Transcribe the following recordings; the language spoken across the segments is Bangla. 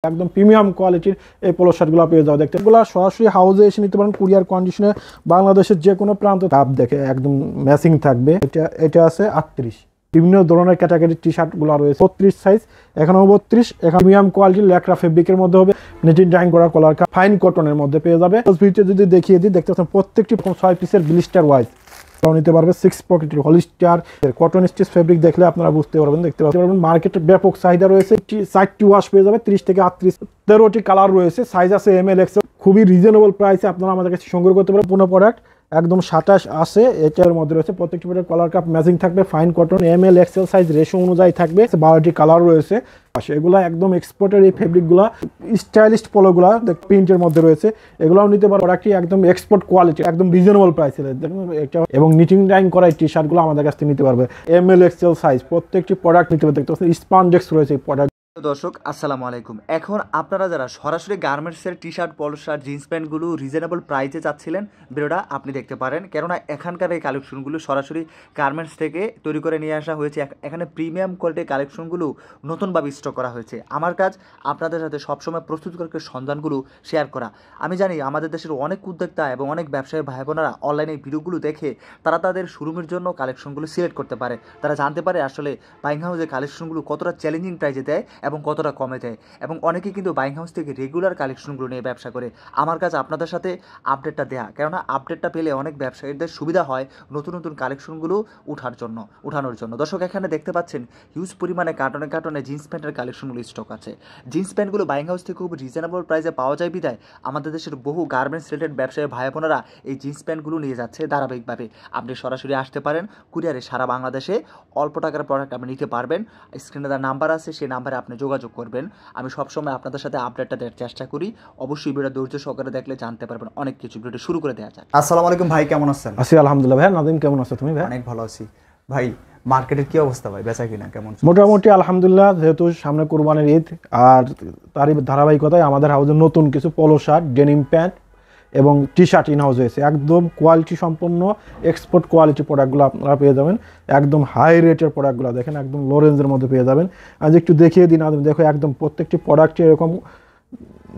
একদম প্রিমিয়াম কোয়ালিটির এই পোলো শার্টগুলো পেয়ে যাও। দেখতে এগুলো সরাসরি হাউসে এসে নিতে পারেন কুরিয়ার কন্ডিশনে, বাংলাদেশের যে কোনো প্রান্ত। কাপ দেখে একদম ম্যাচিং থাকবে। এটা আছে 38, বিভিন্ন ধরনের ক্যাটাগরির টি শার্টগুলো রয়েছে। 32 সাইজ, এখানেও 32। এখানে প্রিমিয়াম কোয়ালিটির ল্যাকড়া ফেব্রিকের মধ্যে হবে, নিটিং ডাইং করা কলার ফাইন কটনের মধ্যে পেয়ে যাবে। ভিডিও যদি দেখিয়ে দিই, দেখতে পাচ্ছেন প্রত্যেকটি 6 পিসের ব্লিস্টার ওয়াইজ নিতে পারবে। 6 পকেটের হলিস্টার কটন স্টিচ ফেব্রিক দেখলে আপনারা বুঝতে পারবেন, দেখতে পারবেন মার্কেটে ব্যাপক চাহিদা রয়েছে। 4টি ওয়াশ পেয়ে যাবে, 30 থেকে 38, 13টি কালার রয়েছে, সাইজ আছে এম এল এক্সেল। খুবই রিজনেবল প্রাইসে আপনারা আমাদের কাছে সংগ্রহ করতে পারেন। পুরো প্রোডাক্ট একদম 27 আছে, এটার মধ্যে রয়েছে। প্রত্যেকটি প্রোডাক্ট কলার কাপ ম্যাচিং থাকবে, fine cotton M L XL size ratio অনুযায়ী থাকবে। 12টি কালার রয়েছে। এগুলো একদম এক্সপোর্টের এই ফেব্রিকগুলো, স্টাইলিশ পোলোগুলা প্রিন্টের মধ্যে রয়েছে, এগুলোও নিতে পারো। প্রোডাক্টটি একদম এক্সপোর্ট কোয়ালিটি, একদম রিজনেবল প্রাইসে দেখুন। এবং নিটিং ডাইং করা টি শার্টগুলো আমাদের কাছ থেকে নিতে পারবে। এম এল এক্সেল সাইজ প্রত্যেকটি প্রোডাক্ট নিতে পারবে। দেখতে পাচ্ছেন স্পান্ডেক্স রয়েছে এই প্রোডাক্ট। দর্শক আসসালামু আলাইকুম। এখন আপনারা যারা সরাসরি গার্মেন্টসের টি শার্ট, পলো শার্ট, জিন্স প্যান্টগুলো রিজনেবল প্রাইসে চাচ্ছিলেন, ভিডিওটা আপনি দেখতে পারেন। কেননা এখানকার এই কালেকশনগুলো সরাসরি গার্মেন্টস থেকে তৈরি করে নিয়ে আসা হয়েছে। এখানে প্রিমিয়াম কোয়ালিটির কালেকশনগুলো নতুনভাবে স্টক করা হয়েছে। আমার কাজ আপনাদের সাথে সবসময় প্রস্তুতকারকের সন্ধানগুলো শেয়ার করা। আমি জানি আমাদের দেশের অনেক উদ্যোক্তা এবং অনেক ব্যবসায়ী ভাই বোনেরা অনলাইনে ভিডিওগুলো দেখে তারা তাদের শোরুমের জন্য কালেকশনগুলো সিলেক্ট করতে পারে। তারা জানতে পারে আসলে বাইং হাউসের কালেকশনগুলো কতটা চ্যালেঞ্জিং প্রাইসে দেয় এবং কতটা কমে যায়। এবং অনেকেই কিন্তু বাইং হাউস থেকে রেগুলার কালেকশনগুলো নিয়ে ব্যবসা করে। আমার কাছে আপনাদের সাথে আপডেটটা দেয়া, কেননা আপডেটটা পেলে অনেক ব্যবসায়ীদের সুবিধা হয় নতুন নতুন কালেকশনগুলো উঠানোর জন্য। দর্শক এখানে দেখতে পাচ্ছেন হিউজ পরিমাণে কার্টনে জিন্স প্যান্টের কালেকশনগুলো স্টক আছে। জিন্স প্যান্টগুলো বাইং হাউস থেকে খুব রিজনেবল প্রাইসে পাওয়া যায় বিধায় আমাদের দেশের বহু গার্মেন্টস রিলেটেড ব্যবসায়ী ভাই বোনেরা এই জিন্স প্যান্টগুলো নিয়ে যাচ্ছে ধারাবাহিকভাবে। আপনি সরাসরি আসতে পারেন কুরিয়ারে, সারা বাংলাদেশে অল্প টাকার প্রোডাক্ট আপনি নিতে পারবেন। স্ক্রিনে তার নাম্বার আছে, সেই নাম্বারে আপনি যোগাযোগ করবেন। আমি সবসময় আপনাদের সাথে আপডেটটা দেওয়ার চেষ্টা করি। অবশ্যই ভিডিও ধৈর্য সহকারে দেখলে জানতে পারবেন অনেক কিছু। ভিডিও শুরু করে দেওয়া যাক। আসসালামু আলাইকুম ভাই, কেমন আছেন? আছি আলহামদুলিল্লাহ। ভাই নাদিম কেমন আছো তুমি? ভাই অনেক ভালো আছি। ভাই মার্কেটের কি অবস্থা ভাই, বেচা কিনা কেমন? মোটামুটি আলহামদুলিল্লাহ, যেহেতু সামনে কুরবানির ঈদ, আর তারই ধারাবাহিকতায় আমাদের হাউসে নতুন কিছু পোলো শার্ট, ডেনিম প্যান্ট এবং টি শার্ট ইন হাউস হয়েছে। একদম কোয়ালিটি সম্পন্ন এক্সপোর্ট কোয়ালিটি প্রোডাক্টগুলো আপনারা পেয়ে যাবেন। একদম হাই রেটের প্রোডাক্টগুলো দেখেন, একদম লো রেঞ্জের মধ্যে পেয়ে যাবেন। আজ একটু দেখিয়ে দিন। দেখো একদম প্রত্যেকটি প্রোডাক্টে এরকম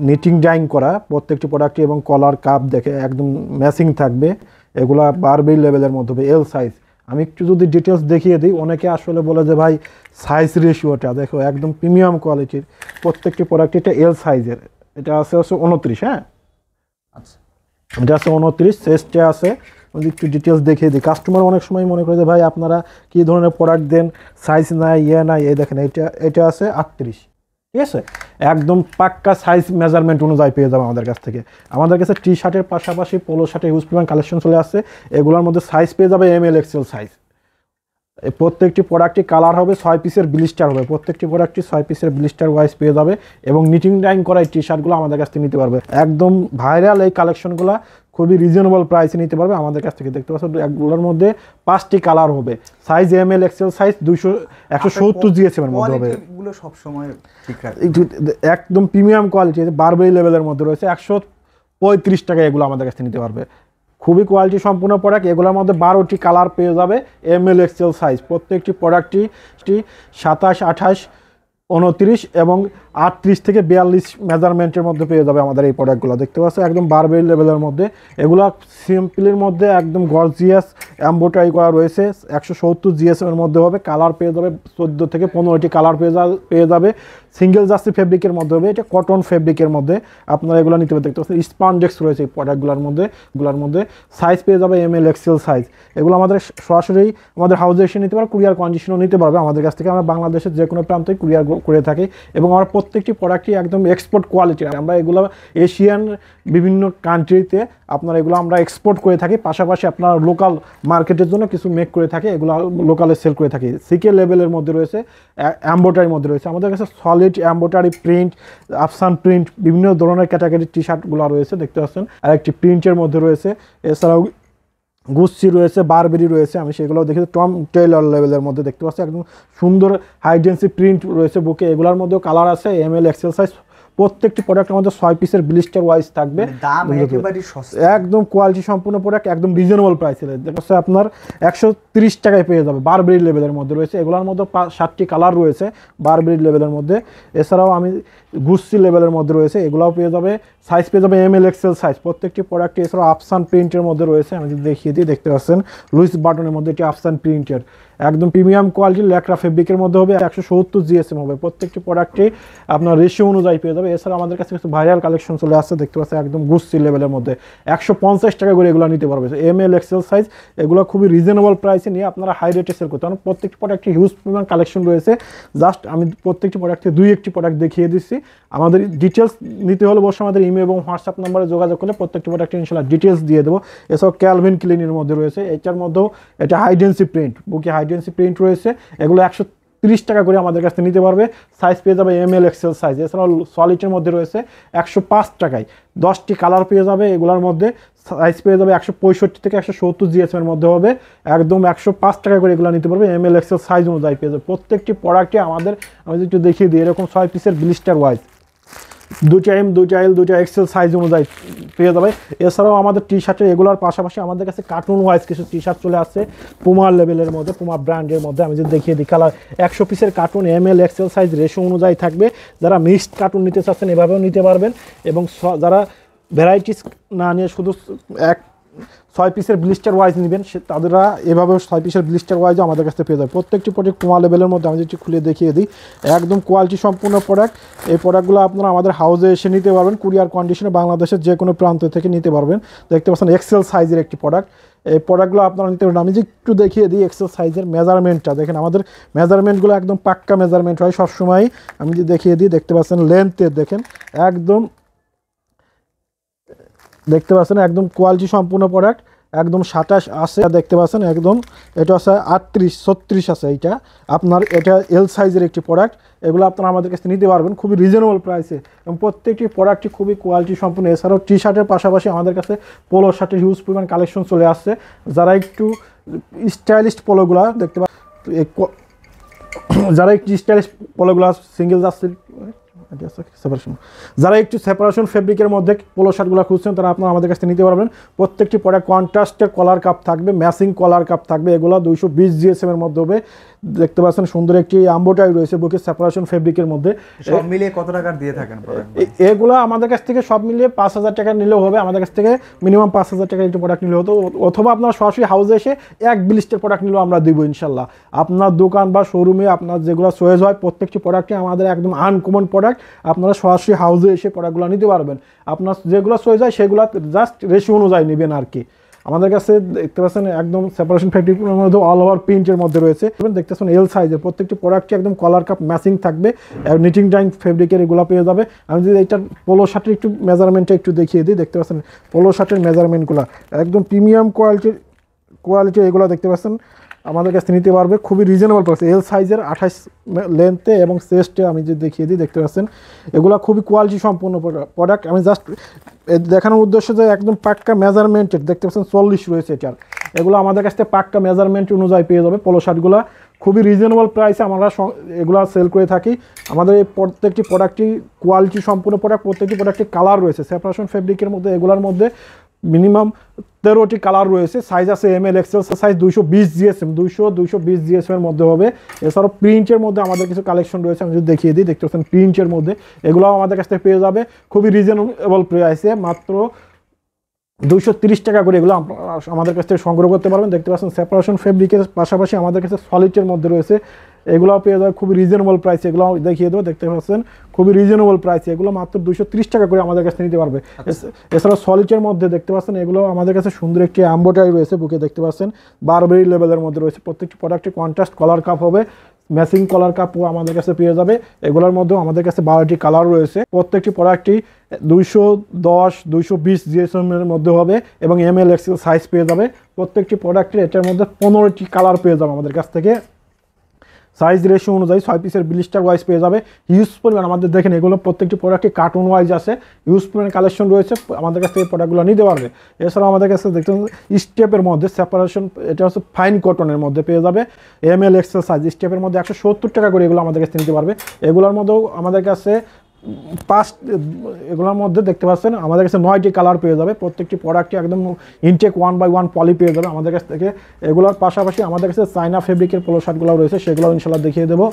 নিটিং ডাইং করা প্রত্যেকটি প্রোডাক্টে, এবং কলার কাপ দেখে একদম ম্যাচিং থাকবে। এগুলা বারবেল লেভেলের মধ্যে হবে, এল সাইজ। আমি একটু যদি ডিটেলস দেখিয়ে দিই, অনেকে আসলে বলে যে ভাই সাইজ রেশিওটা দেখো, একদম প্রিমিয়াম কোয়ালিটির প্রত্যেকটি প্রোডাক্ট। এটা এল সাইজের, এটা আছে 29। হ্যাঁ আচ্ছা, এটা আছে 29, চেস্টে আছে। একটু ডিটেলস দেখিয়ে দিই। কাস্টমার অনেক সময় মনে করে যে ভাই আপনারা কী ধরনের প্রোডাক্ট দেন, সাইজ নাই, নাই। এই দেখেন, এটা আছে 38, ঠিক আছে? একদম পাক্কা সাইজ মেজারমেন্ট অনুযায়ী পেয়ে যাবে আমাদের কাছ থেকে। আমাদের কাছে টি শার্টের পাশাপাশি পোলো শার্টের হিউজ পরিমাণ কালেকশন চলে আসছে। এগুলোর মধ্যে সাইজ পেয়ে যাবে এম এল এক্সেল সাইজ। প্রত্যেকটি প্রোডাক্টটি কালার হবে, 6 পিসের ব্লিস্টার হবে। প্রত্যেকটি প্রোডাক্টটি 6 পিসের ব্লিস্টার ওয়াইজ পেয়ে যাবে। এবং নিটিং ডাইং করা এই টি শার্টগুলো আমাদের কাছ থেকে নিতে পারবে। একদম ভাইরাল এই কালেকশনগুলো খুবই রিজনেবল প্রাইসে নিতে পারবে আমাদের কাছ থেকে। দেখতে পাচ্ছ এগুলোর মধ্যে 5টি কালার হবে, size M L XL size 170 GSM এর মধ্যে হবে। এগুলো সব সময় ঠিক রাখে, একদম প্রিমিয়াম কোয়ালিটি, বারবেরি লেভেলের মধ্যে রয়েছে। 135 টাকায় এগুলো আমাদের কাছ থেকে নিতে পারবে। খুবই কোয়ালিটি সম্পূর্ণ প্রোডাক্ট। এগুলোর মধ্যে 12টি কালার পেয়ে যাবে, এম এল এক্সেল সাইজ। প্রত্যেকটি প্রোডাক্টটি 27, 28, 29 এবং 38 থেকে 42 মেজারমেন্টের মধ্যে পেয়ে যাবে আমাদের এই প্রোডাক্টগুলো। দেখতে পাচ্ছ একদম বারবেরি লেভেলের মধ্যে। এগুলো সিম্পলের মধ্যে একদম গর্জিয়াস এমব্রয়ডারি করা রয়েছে। 170 জিএসএম এর মধ্যে হবে। কালার পেয়ে যাবে 14 থেকে 15টি কালার পেয়ে যাবে। সিঙ্গেল জার্সি ফেব্রিকের মধ্যে হবে, এটা কটন ফেব্রিকের মধ্যে আপনারা এগুলো নিতে পারবেন। দেখতে পাচ্ছেন স্পান্ডেক্স রয়েছে এই প্রোডাক্টগুলোর মধ্যে। সাইজ পেয়ে যাবে এম এল এক্সেল সাইজ। এগুলো আমাদের সরাসরি আমাদের হাউসে এসে নিতে পারবে, কুরিয়ার কন্ডিশনও নিতে পারবে আমাদের কাছ থেকে। আমরা বাংলাদেশের যে কোনো প্রান্তে কুরিয়ার করে থাকি এবং আমার প্রত্যেকটি প্রোডাক্টই একদম এক্সপোর্ট কোয়ালিটির। আমরা এগুলো এশিয়ান বিভিন্ন কান্ট্রিতে আপনার এগুলো আমরা এক্সপোর্ট করে থাকি। পাশাপাশি আপনার লোকাল মার্কেটের জন্য কিছু মেক করে থাকি, এগুলো লোকালে সেল করে থাকি। সিকে লেভেলের মধ্যে রয়েছে, এমব্রয়ডারির মধ্যে রয়েছে। আমাদের কাছে সলিড এমব্রয়ডারি প্রিন্ট, আফসান প্রিন্ট, বিভিন্ন ধরনের ক্যাটাগরির টি শার্টগুলো রয়েছে। দেখতে পাচ্ছেন আর একটি প্রিন্টের মধ্যে রয়েছে। এছাড়াও গুচ্ছি রয়েছে, বারবেরি রয়েছে। আমি সেগুলো দেখেছি টম টেইলর লেভেলের মধ্যে। দেখতে পাচ্ছি একদম সুন্দর হাইডেন্সি প্রিন্ট রয়েছে বুকে। এগুলোর মধ্যেও কালার আছে, এম এল এক্সেল সাইজ। প্রত্যেকটি প্রোডাক্টের মধ্যে 6 পিসের ব্লিস্টার ওয়াইজ থাকবে। দাম একেবারে সস্তা, একদম কোয়ালিটি সম্পূর্ণ প্রোডাক্ট, একদম রিজনেবল প্রাইসে। দেখতে আপনার 130 টাকায় পেয়ে যাবে। বারবেরি লেভেলের মধ্যে রয়েছে। এগুলোর মধ্যে 7টি কালার রয়েছে বারবেরি লেভেলের মধ্যে। এছাড়াও আমি গুচ্ছি লেভেলের মধ্যে রয়েছে, এগুলাও পেয়ে যাবে। সাইজ পেয়ে যাবে এম এল এক্সেল সাইজ প্রত্যেকটি প্রোডাক্টে। এছাড়াও আফসান প্রিন্টের মধ্যে রয়েছে, আমি যদি দেখিয়ে দিই, দেখতে পাচ্ছেন লুইস বাটনের মধ্যে এটি আফসান প্রিন্টের একদম প্রিমিয়াম কোয়ালিটির ল্যাকড়া ফেব্রিকের মধ্যে হবে, 170 জিএসএম হবে। প্রত্যেকটি প্রোডাক্টে আপনার রেশিও অনুযায়ী পেয়ে যাবে। এছাড়া আমাদের কাছে কিছু ভাইরাল কালেকশন চলে আসছে, দেখতে পাচ্ছেন একদম গুচ্ছি লেভেলের মধ্যে 150 টাকা করে এগুলো নিতে পারবে। এম এল এক্সেল সাইজ এগুলো খুবই রিজনেবল প্রাইসে নিয়ে আপনারা হাই রেটে সেল করতে পারেন। প্রত্যেকটি প্রোডাক্টে হিউজ পরিমাণ কালেকশন রয়েছে। জাস্ট আমি প্রত্যেকটি প্রোডাক্টে 2-1টি প্রোডাক্ট দেখিয়ে দিচ্ছি। আমাদের ডিটেলস নিতে হলে অবশ্যই আমাদের ইমেল এবং হোয়াটসঅ্যাপ নাম্বারে যোগাযোগ করলে প্রত্যেকটি প্রোডাক্টে ইনশাআল্লাহ ডিটেলস দিয়ে দেবো। এছাড়াও ক্যালভিন ক্লিনের মধ্যে রয়েছে, এটার মধ্যেও এটা হাইডেন্সি প্রিন্ট, বুকে হাইডেন্সি প্রিন্ট রয়েছে। এগুলো 130 টাকা করে আমাদের কাছ থেকে নিতে পারবে। সাইজ পেয়ে যাবে এম এল এক্সেল সাইজ। এছাড়াও সলিডের মধ্যে রয়েছে 105 টাকায় 10টি কালার পেয়ে যাবে। এগুলোর মধ্যে সাইজ পেয়ে যাবে 165 থেকে 170 জিএসএম এর মধ্যে হবে। একদম 105 টাকা করে এগুলো নিতে পারবে। এম এল এক্সেল সাইজ অনুযায়ী পেয়ে যাবে। প্রত্যেকটি প্রোডাক্টে আমাদের, আমি যদি একটু দেখিয়ে দিই, এরকম 6 পিসের ব্লিস্টার ওয়াইজ 2টা এম, 2টা এল, 2টা এক্সেল সাইজ অনুযায়ী পেয়ে যাবে। এছাড়াও আমাদের টি শার্টের এগুলোর পাশাপাশি আমাদের কাছে কার্টুন ওয়াইজ কিছু টি শার্ট চলে আসছে পুমা লেভেলের মধ্যে, পুমা ব্র্যান্ডের মধ্যে। আমি যদি দেখিয়ে দিই, কালার 100 পিসের carton M L XL size ratio অনুযায়ী থাকবে। যারা মিক্সড কার্টুন নিতে চাচ্ছেন এভাবেও নিতে পারবেন, এবং যারা ভ্যারাইটিস না নিয়ে শুধু 6 পিসের ব্লিস্টার ওয়াইজ নেবেন তাদেরা এভাবেও 6 পিসের ব্লিস্টার ওয়াইজও আমাদের কাছে পেয়ে যাবে। প্রত্যেকটি প্রোডাক্ট পুমা লেভেলের মধ্যে। আমি যদি খুলে দেখিয়ে দিই, একদম কোয়ালিটি সম্পূর্ণ প্রোডাক্ট। এই প্রোডাক্টগুলো আপনারা আমাদের হাউসে এসে নিতে পারবেন, কুরিয়ার কন্ডিশনে বাংলাদেশের যে কোনো প্রান্ত থেকে নিতে পারবেন। দেখতে পাচ্ছেন এক্সেল সাইজের একটি প্রোডাক্ট। এই প্রোডাক্টগুলো আপনারা নিতে পারবেন। আমি যে একটু দেখিয়ে দিই এক্সেল সাইজের মেজারমেন্টটা দেখেন, আমাদের মেজারমেন্টগুলো একদম পাক্কা মেজারমেন্ট হয় সবসময়। আমি যদি দেখিয়ে দিই, দেখতে পাচ্ছেন লেন্থের দেখেন একদম, দেখতে পাচ্ছেন একদম কোয়ালিটি সম্পূর্ণ প্রোডাক্ট, একদম 27 আছে দেখতে পাচ্ছেন, একদম এটা আছে 38-36 আছে। এইটা আপনার, এটা এল সাইজের একটি প্রোডাক্ট। এগুলো আপনারা আমাদের কাছে নিতে পারবেন খুবই রিজনেবল প্রাইসে, এবং প্রত্যেকটি প্রোডাক্টটি খুবই কোয়ালিটি সম্পূর্ণ। এছাড়াও টি শার্টের পাশাপাশি আমাদের কাছে পোলো শার্টের হিউজ পরিমাণ কালেকশন চলে আসছে। যারা একটু স্টাইলিশ পোলোগুলা দেখতে পাচ্ছেন, যারা একটু স্টাইলিশ পোলোগুলা সিঙ্গেল যাচ্ছে, যারা একটু সেপারেশন ফেব্রিকের মধ্যে পোলো শার্টগুলো খুঁজছেন তারা আপনারা আমাদের কাছে নিতে পারবেন। প্রত্যেকটি প্রোডাক্ট কন্ট্রাস্টের কলার কাপ থাকবে, ম্যাচিং কলার কাপ থাকবে। এগুলো 220 জিএসএম এর মধ্যে হবে। দেখতে পাচ্ছেন সুন্দর একটি আম্বোটাই রয়েছে বুকে সেপারেশন ফেব্রিকের মধ্যে। সব মিলিয়ে কত টাকার দিয়ে থাকেন এগুলো আমাদের কাছ থেকে সব মিলিয়ে 5000 টাকা নিলেও হবে। আমাদের কাছ থেকে মিনিমাম 5000 টাকার একটু প্রোডাক্ট নিলে হতো, অথবা আপনার সরাসরি হাউসে এসে এক ব্লিস্টার প্রোডাক্ট নিলেও আমরা দিব ইনশাল্লাহ। আপনার দোকান বা শোরুমে আপনার যেগুলো চয়েস হয় প্রত্যেকটি প্রোডাক্টই আমাদের একদম আনকমন প্রোডাক্ট। আপনারা সরাসরি হাউসে এসে প্রোডাক্টগুলো নিতে পারবেন। আপনার যেগুলো চয়েস হয় সেগুলো জাস্ট রেশিও অনুযায়ী নেবেন আর কি। আমাদের কাছে দেখতে পাচ্ছেন একদম সেপারেশন ফেব্রিকের মধ্যে অল ওভার প্রিন্টের মধ্যে রয়েছে। দেখতে পাচ্ছেন এল সাইজের প্রত্যেকটি প্রোডাক্টটি একদম কলার কাপ ম্যাচিং থাকবে, নিটিং ডাইং ফেব্রিকের এগুলো পেয়ে যাবে। আমি যদি এইটার পোলো শার্টের একটু মেজারমেন্টটা একটু দেখিয়ে দিই, দেখতে পাচ্ছেন পোলো শার্টের মেজারমেন্টগুলো একদম প্রিমিয়াম কোয়ালিটি এগুলো দেখতে পাচ্ছেন আমাদের কাছে নিতে পারবে খুবই রিজনেবল প্রাইসে। এল সাইজের 28 লেন্থে এবং চেস্টে আমি যদি দেখিয়ে দিই, দেখতে পাচ্ছেন এগুলো খুবই কোয়ালিটি সম্পন্ন প্রোডাক্ট। আমি জাস্ট দেখানোর উদ্দেশ্য যে একদম পাক্কা মেজারমেন্টের, দেখতে পাচ্ছেন 40 রয়েছে এটার। এগুলো আমাদের কাছ থেকে পাক্কা মেজারমেন্ট অনুযায়ী পেয়ে যাবে। পোলো শার্টগুলো খুবই রিজনেবল প্রাইসে আমরা এগুলো সেল করে থাকি। আমাদের এই প্রত্যেকটি প্রোডাক্টই কোয়ালিটি সম্পূর্ণ প্রোডাক্ট। প্রত্যেকটি প্রোডাক্টে কালার রয়েছে সেপারেশন ফেব্রিকের মধ্যে। এগুলোর মধ্যে মিনিমাম 13টি কালার রয়েছে। সাইজ আছে M L XL size 220 GSM, 220 GSM এর মধ্যে হবে। এছাড়াও প্রিন্টের মধ্যে আমাদের কিছু কালেকশন রয়েছে, আমি যদি দেখিয়ে দিই, দেখতে পাচ্ছেন প্রিন্টের মধ্যে এগুলোও আমাদের কাছ থেকে পেয়ে যাবে খুবই রিজনেবল প্রাইসে, মাত্র 230 টাকা করে এগুলো আমাদের কাছ থেকে সংগ্রহ করতে পারবেন। দেখতে পাচ্ছেন সেপারেশন ফেব্রিকের পাশাপাশি আমাদের কাছে সলিডের মধ্যে রয়েছে, এগুলোও পেয়ে যাবে খুবই রিজনেবল প্রাইসে। এগুলো দেখিয়ে দেবো, দেখতে পাচ্ছেন খুবই রিজনেবল প্রাইসে। এগুলো মাত্র 230 টাকা করে আমাদের কাছে নিতে পারবে। এছাড়াও সলিডের মধ্যে দেখতে পাচ্ছেন এগুলো আমাদের কাছে সুন্দর একটি এমব্রয়ডারি রয়েছে বুকে, দেখতে পাচ্ছেন বারবেরি লেভেলের মধ্যে রয়েছে। প্রত্যেকটি প্রোডাক্টে কন্ট্রাস্ট কলার কাপ হবে, ম্যাচিং কলার কাপও আমাদের কাছে পেয়ে যাবে। এগুলোর মধ্যেও আমাদের কাছে 12টি কালার রয়েছে। প্রত্যেকটি প্রোডাক্টই 210, 220 জিএসএম এর মধ্যে হবে এবং এম এল এক্সেল সাইজ পেয়ে যাবে। প্রত্যেকটি প্রোডাক্টের এটার মধ্যে 15টি কালার পেয়ে যাবে আমাদের কাছ থেকে। সাইজ রেশিও অনুযায়ী 6 পিসের ব্লিস্টার ওয়াইজ পেয়ে যাবে। হিউজ পরিমাণ আমাদের দেখেন এগুলো প্রত্যেকটি প্রোডাক্টে কার্টুন ওয়াইজ আছে, হিউজ পরিমাণ কালেকশন রয়েছে, আমাদের কাছ থেকে প্রোডাক্টগুলো নিতে পারবে। এছাড়াও আমাদের কাছে দেখতে স্টেপের মধ্যে সেপারেশন, এটা হচ্ছে ফাইন কটনের মধ্যে পেয়ে যাবে এম এল এক্সেল সাইজ। স্টেপের মধ্যে 170 টাকা করে এগুলো আমাদের কাছে নিতে পারবে। এগুলোর মধ্যেও আমাদের কাছে এগুলোর মধ্যে দেখতে পাচ্ছেন আমাদের কাছে 9টি কালার পেয়ে যাবে। প্রত্যেকটি প্রোডাক্টটি একদম ইনটেক 1/1 পলি পেয়ে যাবে আমাদের কাছ থেকে। এগুলোর পাশাপাশি আমাদের কাছে চায়না ফেব্রিকের পোলো শার্টগুলো রয়েছে, সেগুলো ইনশাল্লাহ দেখিয়ে দেবো।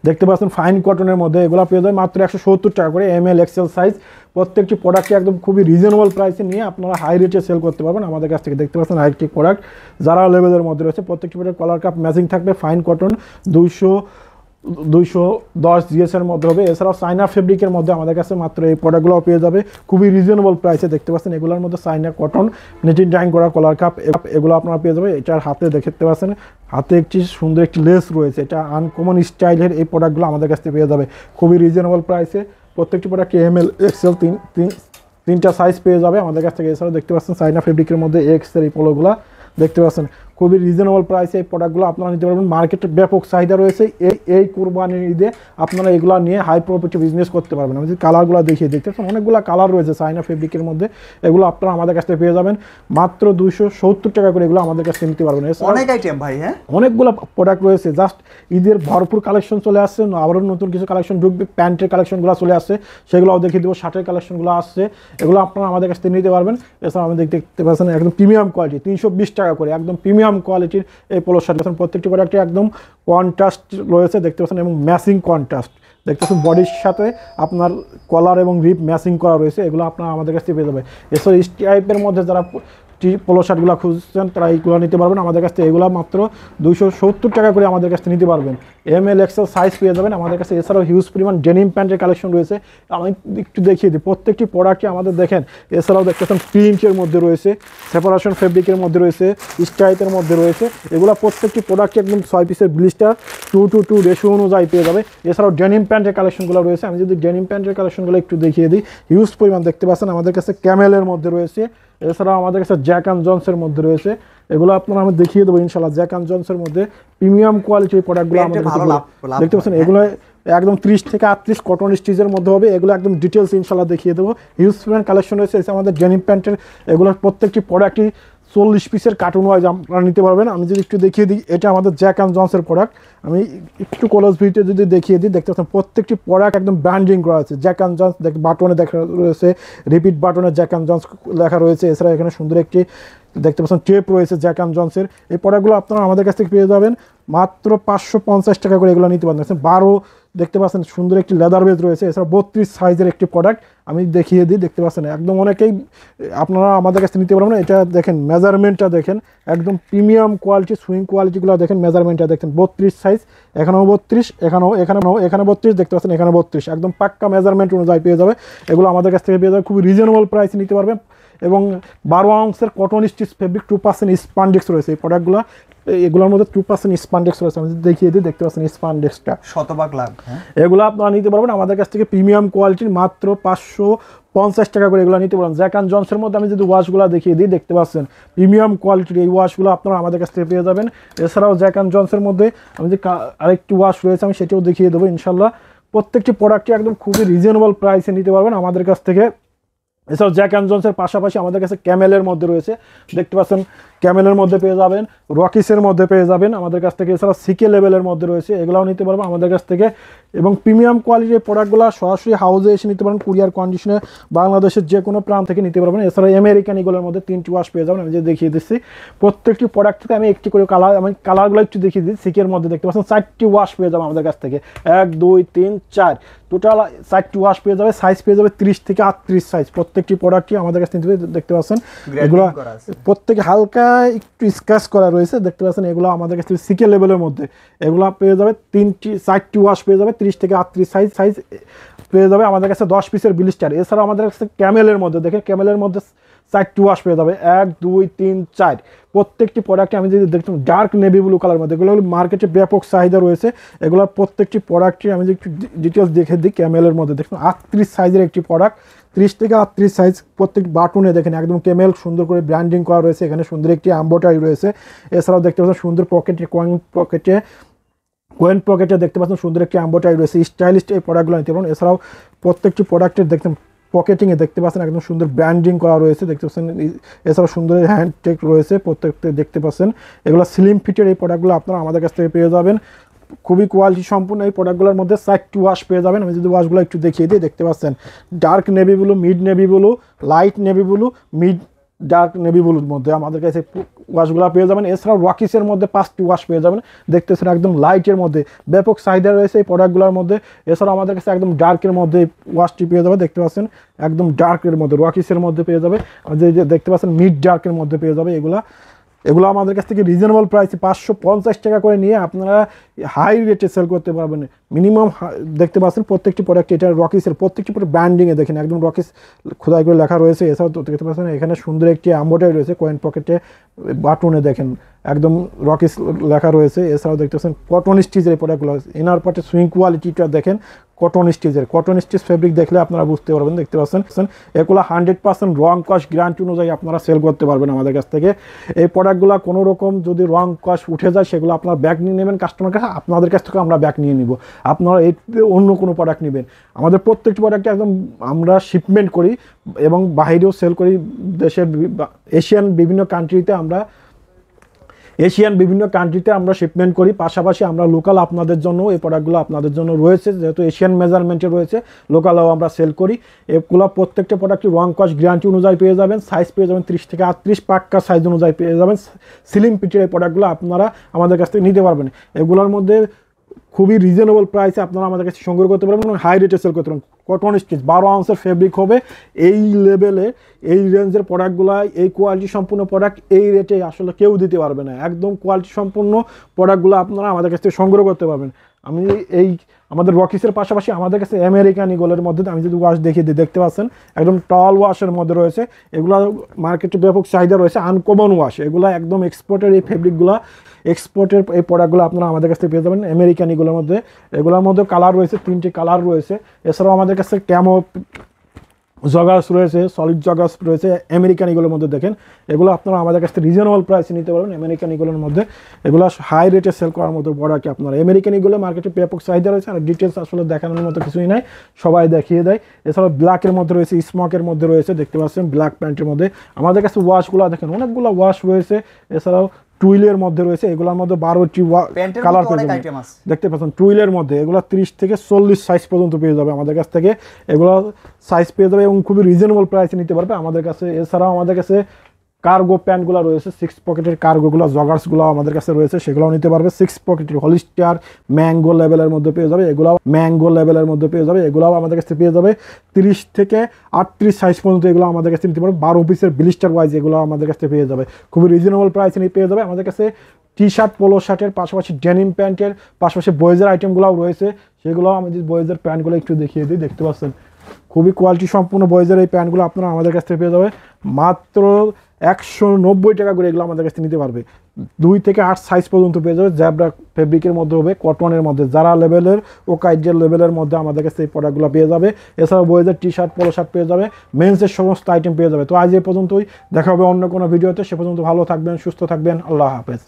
দেখতে পাচ্ছেন ফাইন কটনের মধ্যে এগুলো পেয়ে যাবে মাত্র 170 টাকা করে, এমএল এক্সেল সাইজ। প্রত্যেকটি প্রোডাক্টকে একদম খুবই রিজনেবল প্রাইসে নিয়ে আপনারা হাই রেটে সেল করতে পারবেন আমাদের কাছ থেকে। দেখতে পাচ্ছেন আরেকটি প্রোডাক্ট যারা লেভেলের মধ্যে রয়েছে, প্রত্যেকটি প্রোডাক্ট কলার কাপ ম্যাচিং থাকবে, ফাইন কটন 210 জিএসের মধ্যে হবে। এছাড়াও চায়না ফেব্রিকের মধ্যে আমাদের কাছে মাত্র এই প্রোডাক্টগুলো পেয়ে যাবে খুবই রিজনেবল প্রাইসে। দেখতে পাচ্ছেন এগুলোর মধ্যে চায়না কটন নিটিং ডাইং করা কলার কাপ, এগুলো আপনারা পেয়ে যাবে। এটার হাতে দেখতে পাচ্ছেন হাতে একটি সুন্দর একটি লেস রয়েছে, এটা আনকমন স্টাইলের এই প্রোডাক্টগুলো আমাদের কাছ থেকে পেয়ে যাবে খুবই রিজনেবল প্রাইসে। প্রত্যেকটি প্রোডাক্ট এমএল এক্সেল তিনটা সাইজ পেয়ে যাবে আমাদের কাছ থেকে। এছাড়াও দেখতে পাচ্ছেন চায়না ফেব্রিকের মধ্যে এক্সের এই পোলোগুলো দেখতে পাচ্ছেন খুবই রিজনেবল প্রাইসে এই প্রোডাক্টগুলো আপনারা নিতে পারবেন। মার্কেটে ব্যাপক চাহিদা রয়েছে, এই কুরবানির ঈদে আপনারা এগুলো নিয়ে হাই প্রফিটে বিজনেস করতে পারবেন। আমি যদি কালারগুলো দেখিয়ে দেখতে পাচ্ছেন অনেকগুলো কালার রয়েছে চায়না ফেব্রিকের মধ্যে, এগুলো আপনারা আমাদের কাছ থেকে পেয়ে যাবেন মাত্র 270 টাকা করে, এগুলো আমাদের কাছ থেকে নিতে পারবেন। অনেক আইটেম ভাই, হ্যাঁ অনেকগুলো প্রোডাক্ট রয়েছে, জাস্ট ঈদের ভরপুর কালেকশন চলে আসছে, আবারও নতুন কিছু কালেকশন ঢুকবে, প্যান্টের কালেকশনগুলো চলে আসছে সেগুলোও দেখিয়ে দেবো, শার্টের কালেকশনগুলো আসছে, এগুলো আপনারা আমাদের কাছ থেকে নিতে পারবেন। এছাড়া আমি দেখতে পাচ্ছেন একদম প্রিমিয়াম কোয়ালিটি 320 টাকা করে একদম প্রিমিয়াম কোয়ালিটির এই পোলো শার্ট পাচ্ছেন। প্রত্যেকটি প্রোডাক্টে একদম কন্ট্রাস্ট রয়েছে দেখতে পাচ্ছেন এবং ম্যাচিং কন্ট্রাস্ট দেখতে পাচ্ছেন, বডির সাথে আপনার কলার এবং রিপ ম্যাচিং করা রয়েছে, এগুলো আপনারা আমাদের কাছ থেকে পেয়ে যাবে। এছাড়া স্ট্রাইপের মধ্যে যারা পোলো শার্টগুলো খুঁজছেন তারা এইগুলো নিতে পারবেন আমাদের কাছ থেকে, এগুলো মাত্র 270 টাকা করে আমাদের কাছ থেকে নিতে পারবেন। এমএল এক্সেল সাইজ পেয়ে যাবেন আমাদের কাছে। এছাড়াও হিউজ পরিমাণ ডেনিম প্যান্টের কালেকশন রয়েছে, আমি একটু দেখিয়ে দিই প্রত্যেকটি প্রোডাক্টে আমাদের দেখেন। এছাড়াও দেখতে পাচ্ছেন প্রিন্টের মধ্যে রয়েছে, সেপারেশন ফেব্রিকের মধ্যে রয়েছে, স্ট্রাইপের মধ্যে রয়েছে, এগুলো প্রত্যেকটি প্রোডাক্টে একদম 6 পিসের ব্লিস্টার 2:2 রেশিও অনুযায়ী পেয়ে যাবে। এছাড়াও ডেনিম প্যান্টের কালেকশনগুলো রয়েছে, আমি যদি ডেনিম প্যান্টের কালেকশনগুলো একটু দেখিয়ে দিই, হিউজ পরিমাণ দেখতে পাচ্ছেন আমাদের কাছে ক্যামেলের মধ্যে রয়েছে। এছাড়াও আমাদের কাছে জ্যাক অ্যান্ড জনসের মধ্যে রয়েছে, এগুলো আপনারা আমি দেখিয়ে দেবো ইনশাল্লাহ। জ্যাক অ্যান্ড জনসের মধ্যে প্রিমিয়াম কোয়ালিটির প্রোডাক্টগুলো আমাদের কাছে দেখতে পাচ্ছেন, এগুলো একদম 30 থেকে 38 কটন স্টিচের মধ্যে হবে, এগুলো একদম ডিটেলস ইনশাল্লাহ দেখিয়ে দেবো। হিউজ পরিমাণ কালেকশন রয়েছে। এসে আমাদের ডেনিম প্যান্টের এগুলোর প্রত্যেকটি প্রোডাক্টই 40 পিসের কার্টুন ওয়াইজ আপনারা নিতে পারবেন। আমি যদি একটু দেখিয়ে দিই, এটা আমাদের জ্যাক অ্যান্ড জনসের প্রোডাক্ট, আমি একটু ক্লোজ ভিডিও যদি দেখিয়ে দিই, দেখতে পাচ্ছেন প্রত্যেকটি প্রোডাক্ট একদম ব্র্যান্ডিং করা আছে। জ্যাক অ্যান্ড জনস বাটনে দেখা রয়েছে, রিপিট বাটনে জ্যাক অ্যান্ড জনস লেখা রয়েছে। এছাড়া এখানে সুন্দর একটি দেখতে পাচ্ছেন টেপ রয়েছে জ্যাক অ্যান্ড জনসের। এই প্রোডাক্টগুলো আপনারা আমাদের কাছ থেকে পেয়ে যাবেন মাত্র 550 টাকা করে, এগুলো নিতে পারবেন। 12 দেখতে পাচ্ছেন সুন্দর একটি লেদার বেজ রয়েছে। এছাড়া 32 সাইজের একটি প্রোডাক্ট আমি দেখিয়ে দিই, দেখতে পাচ্ছেন একদম অনেকেই আপনারা আমাদের কাছে নিতে পারবেন। এটা দেখেন মেজারমেন্টটা দেখেন, একদম প্রিমিয়াম কোয়ালিটি, সুইং কোয়ালিটিগুলো দেখেন, মেজারমেন্টটা দেখেন 32 সাইজ, এখানেও 32, এখানে 32 দেখতে পাচ্ছেন, এখানে 32 একদম পাক্কা মেজারমেন্ট অনুযায়ী পেয়ে যাবে। এগুলো আমাদের কাছ থেকে পেয়ে যাবে খুবই রিজনেবল প্রাইসে নিতে পারবেন। এবং 12 আউন্সের কটন স্টিচ ফেব্রিক 2% স্পান্ডেক্স রয়েছে এই প্রোডাক্টগুলো, এগুলোর মধ্যে 2% স্পান্ডেক্স রয়েছে, আমি দেখিয়ে দিই, দেখতে পাচ্ছেন স্পান্ডেক্সটা শতভাগ লাভ। এগুলো আপনারা নিতে পারবেন আমাদের কাছ থেকে প্রিমিয়াম কোয়ালিটির মাত্র 550 টাকা করে, এগুলো নিতে পারবেন। জ্যাক অ্যান্ড জনসের মধ্যে আমি যদি ওয়াশগুলো দেখিয়ে দিই, দেখতে পাচ্ছেন প্রিমিয়াম কোয়ালিটির এই ওয়াশগুলো আপনারা আমাদের কাছ থেকে পেয়ে যাবেন। এছাড়াও জ্যাক অ্যান্ড জনসের মধ্যে আমি যে আরেকটি ওয়াশ রয়েছে আমি সেটাও দেখিয়ে দেবো ইনশাল্লাহ। প্রত্যেকটি প্রোডাক্টটি একদম খুবই রিজনেবল প্রাইসে নিতে পারবেন আমাদের কাছ থেকে। এছাড়াও জ্যাক অ্যান্ড জনসের পাশাপাশি আমাদের কাছে ক্যামেলের মধ্যে রয়েছে, দেখতে পাচ্ছেন ক্যামেলের মধ্যে পেয়ে যাবেন, রকিসের মধ্যে পেয়ে যাবেন আমাদের কাছ থেকে। এছাড়াও সিকে লেভেলের মধ্যে রয়েছে, এগুলাও নিতে পারবেন আমাদের কাছ থেকে। এবং প্রিমিয়াম কোয়ালিটির প্রোডাক্টগুলো সরাসরি হাউসে এসে নিতে পারেন, কুরিয়ার কন্ডিশনে বাংলাদেশের যে কোনো প্রান্ত থেকে নিতে পারবেন। এছাড়াও আমেরিকান এগুলোর মধ্যে 3টি ওয়াশ পেয়ে যাবেন, আমি যে দেখিয়ে দিচ্ছি। প্রত্যেকটি প্রোডাক্ট থেকে আমি একটি করে আমি কালারগুলো একটু দেখিয়ে দিই। সিকের মধ্যে দেখতে পাচ্ছেন 4টি ওয়াশ পেয়ে যাবেন আমাদের কাছ থেকে, 1 2 3 4 টোটাল 4টি ওয়াশ পেয়ে যাবে। সাইজ পেয়ে যাবে 30 থেকে 38 সাইজ, প্রত্যেকটি প্রোডাক্টই আমাদের কাছে দেখতে পাচ্ছেন। এগুলো প্রত্যেকে হালকা একটু স্ক্র্যাচ করা রয়েছে, দেখতে পাচ্ছেন। এগুলো আমাদের কাছে সিকে লেভেলের মধ্যে, এগুলো পেয়ে যাবে 4টি ওয়াশ পেয়ে যাবে, 30 থেকে 38 সাইজ পেয়ে যাবে আমাদের কাছে 10 পিসের ব্লিস্টার। এছাড়াও আমাদের কাছে ক্যামেলের মধ্যে দেখেন, ক্যামেলের মধ্যে 4টি ওয়াশ পেয়ে যাবে, 1 2 3 4 প্রত্যেকটি প্রোডাক্টে আমি যদি দেখতাম ডার্ক নেভি ব্লু কালার মধ্যে, এগুলো মার্কেটে ব্যাপক চাহিদা রয়েছে। এগুলোর প্রত্যেকটি প্রোডাক্টে আমি যদি একটু ডিটেলস দেখে দিই, ক্যামেলের মধ্যে দেখুন 38 সাইজের একটি প্রোডাক্ট, 30 থেকে 38 সাইজ। প্রত্যেক বাটনে দেখেন একদম ক্যামেল সুন্দর করে ব্র্যান্ডিং করা রয়েছে, এখানে সুন্দর একটি এমব্রয়ডারি রয়েছে। এছাড়াও দেখতে পাচ্ছেন সুন্দর কোয়েন পকেটে দেখতে পাচ্ছেন সুন্দর একটি এমব্রয়ডারি রয়েছে। স্টাইলিশ এই প্রোডাক্টগুলো নিতে পারেন। এছাড়াও প্রত্যেকটি প্রোডাক্টের দেখতেন পকেটিংয়ে দেখতে পাচ্ছেন একদম সুন্দর ব্র্যান্ডিং করা রয়েছে, দেখতে পাচ্ছেন। এছাড়াও সুন্দর হ্যান্ড টেক রয়েছে প্রত্যেকটা দেখতে পাচ্ছেন। এগুলো স্লিম ফিটের এই প্রোডাক্টগুলো আপনারা আমাদের কাছ থেকে পেয়ে যাবেন। খুবই কোয়ালিটি সম্পূর্ণ এই প্রোডাক্টগুলোর মধ্যে 4টি ওয়াশ পেয়ে যাবেন। আমি যদি ওয়াশগুলো একটু দেখিয়ে দিই, দেখতে পাচ্ছেন dark navy blue, mid navy blue, light navy blue, mid dark navy ব্লুর মধ্যে আমাদের কাছে ওয়াশগুলো পেয়ে যাবেন। এছাড়াও রকিসের মধ্যে 5টি ওয়াশ পেয়ে যাবেন, দেখতেছেন একদম লাইটের মধ্যে ব্যাপক চাহিদা রয়েছে এই প্রোডাক্টগুলোর মধ্যে। এছাড়াও আমাদের কাছে একদম ডার্কের মধ্যে ওয়াশটি পেয়ে যাবে, দেখতে পাচ্ছেন একদম ডার্কের মধ্যে রকিসের মধ্যে পেয়ে যাবে, যে দেখতে পাচ্ছেন মিড ডার্কের মধ্যে পেয়ে যাবে। এগুলো আমাদের কাছ থেকে রিজনেবল প্রাইসে 550 টাকা করে নিয়ে আপনারা হাই রেটে সেল করতে পারবেন। মিনিমাম দেখতে পাচ্ছেন প্রত্যেকটি প্রোডাক্ট, এটা রকিসের প্রত্যেকটি ব্র্যান্ডিংয়ে দেখেন একদম রকিস খোদাই করে লেখা রয়েছে। এছাড়াও দেখতে পাচ্ছেন এখানে সুন্দর একটি এমব্রয়ডারি রয়েছে, কয়েন পকেটে বাটনে দেখেন একদম রকিস লেখা রয়েছে। এছাড়াও দেখতে পাচ্ছেন কটন স্টিচের এই প্রোডাক্টগুলো, ইনার পার্টে সুইং কোয়ালিটিটা দেখেন কটন স্টিচ ফেব্রিক দেখলে আপনারা বুঝতে পারবেন। দেখতে পাচ্ছেন এগুলো 100% রং কস্ট গ্যারান্টি অনুযায়ী আপনারা সেল করতে পারবেন আমাদের কাছ থেকে। এই প্রোডাক্টগুলো কোনো রকম যদি রং কস্ট উঠে যায় সেগুলো আপনারা ব্যাক নিয়ে নেবেন কাস্টমার কাছে, আপনাদের কাছ থেকে আমরা ব্যাক নিয়ে নিব। আপনারা এই অন্য কোনো প্রোডাক্ট নেবেন, আমাদের প্রত্যেকটি প্রোডাক্টে একদম আমরা শিপমেন্ট করি এবং বাইরেও সেল করি। দেশের এশিয়ান বিভিন্ন কান্ট্রিতে আমরা শিপমেন্ট করি, পাশাপাশি আমরা লোকাল আপনাদের জন্য এই প্রোডাক্টগুলো আপনাদের জন্য রয়েছে, যেহেতু এশিয়ান মেজারমেন্টে রয়েছে লোকালও আমরা সেল করি। এগুলো প্রত্যেকটা প্রোডাক্টই রং কস্ট গ্যারান্টি অনুযায়ী পেয়ে যাবেন, সাইজ পেয়ে যাবেন 30 থেকে 38 পাক্কা সাইজ অনুযায়ী পেয়ে যাবেন। সিলিং পিচের এই প্রোডাক্টগুলো আপনারা আমাদের কাছ থেকে নিতে পারবেন। এগুলোর মধ্যে খুবই রিজনেবল প্রাইসে আপনারা আমাদের কাছে সংগ্রহ করতে পারবেন এবং হাই রেটে সেল করতে পারবেন। কটন স্টিচ 12 আউন্সের ফেব্রিক হবে, এই লেভেলে এই রেঞ্জের প্রোডাক্টগুলো, এই কোয়ালিটি সম্পূর্ণ প্রোডাক্ট এই রেটে আসলে কেউ দিতে পারবে না। একদম কোয়ালিটি সম্পূর্ণ প্রোডাক্টগুলো আপনারা আমাদের কাছ থেকে সংগ্রহ করতে পারবেন। আমি আমাদের রকিসের পাশাপাশি আমাদের কাছে আমেরিকান ইগলের মধ্যে আমি যদি ওয়াশ দেখিয়ে দিই, দেখতে পাচ্ছেন একদম টল ওয়াশের মধ্যে রয়েছে। এগুলো মার্কেটে ব্যাপক চাহিদা রয়েছে, আনকমন ওয়াশ, এগুলো একদম এক্সপোর্টের এই ফেব্রিকগুলো, এক্সপোর্টের এই প্রোডাক্টগুলো আপনারা আমাদের কাছ থেকে পেয়ে যাবেন আমেরিকান ইগলের মধ্যে। এগুলোর মধ্যে কালার রয়েছে 3টি কালার রয়েছে। এছাড়াও আমাদের কাছে ক্যামো জগার্স রয়েছে, সলিড জগার্স রয়েছে আমেরিকান ইগলের মধ্যে। দেখেন এগুলো আপনারা আমাদের কাছ থেকে রিজনেবল প্রাইসে নিতে পারবেন আমেরিকান ইগলের মধ্যে। এগুলো হাই রেটে সেল করার মতো প্রোডাক্ট আপনারা। আমেরিকান ইগলে মার্কেটে ব্যাপক চাহিদা রয়েছে, আর ডিটেলস আসলে দেখানোর মতো কিছুই নাই, সবাই দেখিয়ে দেয়। এছাড়াও ব্ল্যাকের মধ্যে রয়েছে, স্মোকের মধ্যে রয়েছে, দেখতে পাচ্ছেন ব্ল্যাক প্যান্টের মধ্যে। আমাদের কাছে ওয়াশগুলো দেখেন অনেকগুলো ওয়াশ রয়েছে। এছাড়াও টুইলের মধ্যে রয়েছে, এগুলোর মধ্যে 12টি কালার পেয়ে যাবেন। দেখতে পাচ্ছেন টুইলের মধ্যে এগুলো 30 থেকে 40 সাইজ পর্যন্ত পেয়ে যাবে আমাদের কাছ থেকে। এগুলো সাইজ পেয়ে যাবে এবং খুবই রিজনেবল প্রাইসে নিতে পারবে আমাদের কাছে। এছাড়াও আমাদের কাছে কার্গো প্যান্টগুলো রয়েছে, 6 পকেটের কার্গোগুলো জগার্সগুলো আমাদের কাছে রয়েছে, সেগুলোও নিতে পারবে। 6 পকেটের হলিস্টার ম্যাঙ্গো লেভেলের মধ্যে পেয়ে যাবে, এগুলো ম্যাঙ্গো লেভেলের মধ্যে পেয়ে যাবে। এগুলোও আমাদের কাছে পেয়ে যাবে 30 থেকে 38 সাইজ পর্যন্ত, এগুলো আমাদের কাছে নিতে পারবে। 12 পিসের ব্লিস্টার ওয়াইজ এগুলো আমাদের কাছে পেয়ে যাবে, খুবই রিজনেবল প্রাইসে পেয়ে যাবে আমাদের কাছে। টি শার্ট, পোলো শার্টের পাশাপাশি ডেনিম প্যান্টের পাশাপাশি বয়েজের আইটেমগুলোও রয়েছে, সেগুলো আমাদের বয়েজের প্যান্টগুলো একটু দেখিয়ে দিই। দেখতে পাচ্ছেন খুবই কোয়ালিটি সম্পূর্ণ বয়েজের এই প্যান্টগুলো আপনারা আমাদের কাছ থেকে পেয়ে যাবে মাত্র 190 টাকা করে। এগুলো আমাদের কাছ থেকে নিতে পারবে 2 থেকে 8 সাইজ পর্যন্ত পেয়ে যাবে। জ্যাবরা ফেব্রিকের মধ্যে হবে, কটনের মধ্যে, যারা লেভেলের ও কাইজের লেভেলের মধ্যে আমাদের কাছে এই প্রোডাক্টগুলো পেয়ে যাবে। এছাড়াও বয়েজের টি শার্ট, পোলো শার্ট পেয়ে যাবে, মেন্সের সমস্ত আইটেম পেয়ে যাবে। তো আজ এই পর্যন্তই, দেখা হবে অন্য কোনো ভিডিওতে। সে পর্যন্ত ভালো থাকবেন, সুস্থ থাকবেন, আল্লাহ হাফেজ।